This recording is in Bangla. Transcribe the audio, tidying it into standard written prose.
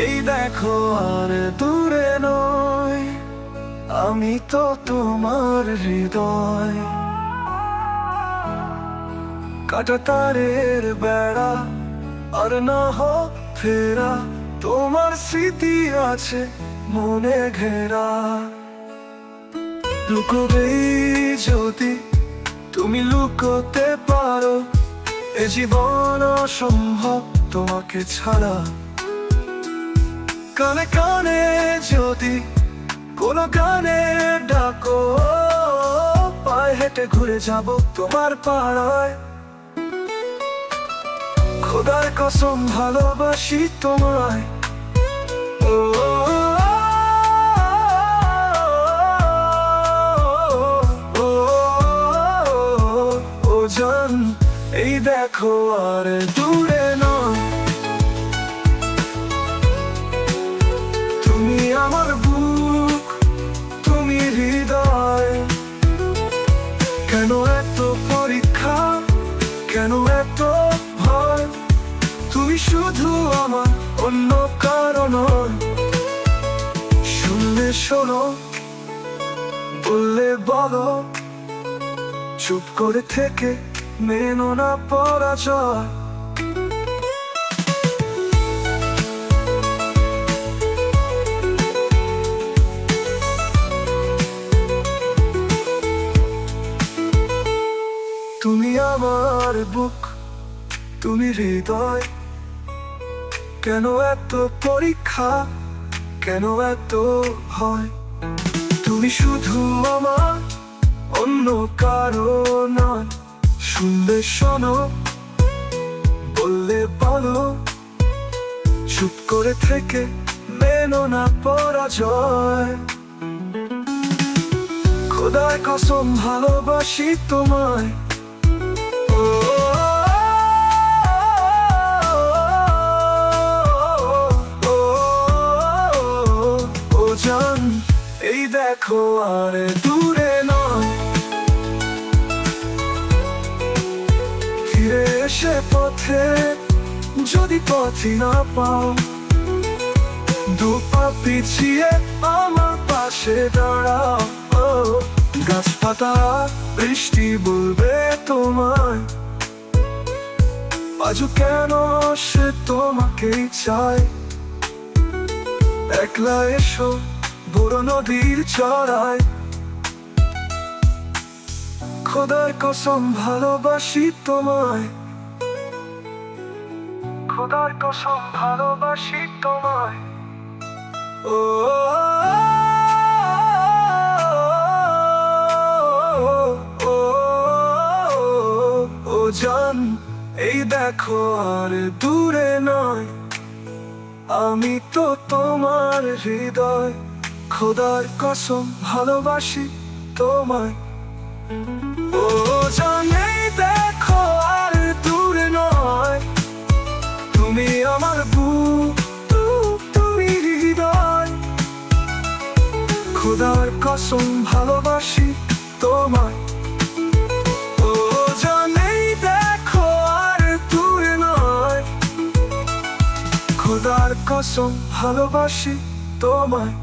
এই দেখো আর দূরে নয়, আমি তো তোমার হৃদয়। কাটা তারের বেড়া আর না হোক ফেরা, তোমার স্মৃতি আছে মনে ঘেরা। লুকোবে যদি তুমি লুকোতে পারো, এ জীবন অসম্ভব তোমাকে ছাড়া। কানে কানে যদি কোনো গানে ডাকো, পায়ে হেঁটে ঘুরে যাব তোমার পাড়ায়। খোদার কসম ভালোবাসি তোমায়। ও ও ও জান, এই দেখো আর দূরে নয়, তুমি আমার বুক, তুমি হৃদয়। কেন এত পরীক্ষা, কেন এত ভয়, তুমি শুধু আমার, অন্য কারো নয়। শুনলে শোনো, বললে বলো, চুপ করে থেকে মেনো না পরাজয়। তুমি আমার বুক, তুমি হৃদয়। কেন এত পরীক্ষা, কেন এত ভয়, তুমি শুধু আমার, অন্য কারো নয়। শুনলে শোনো, বললে বলো, চুপ করে থেকে মেনো না পরাজয়। খোদার কসম ভালোবাসি তোমায়। ও ও জান, এই দেখো আর দূরে নয়, ফিরে এসে পথে যদি পথই না পাও, দু পা পিছিয়ে আমার পাশে দাঁড়াও। গাছপাতা বৃষ্টি বলবে তোমায়, আজও কেন সে তোমাকেই চায়। একলা এসো বড় নদীর চড়ায়। খোদার কসম ভালোবাসি তোমায়। খোদার কসম ভালোবাসি তোমায়। ও ও জান, এই দেখো আর দূরে নয়, আমি তো তোমার হৃদয়। খোদার কসম ভালোবাসি তোমায়। ও জান, এই দেখো আর দূরে নয়, তুমি আমার বুক, তুমি হৃদয়। খোদার কসম ভালোবাসি তোমায়। ও জান, এই দেখো আর দূরে নয়, খোদার কসম ভালোবাসি তোমায়।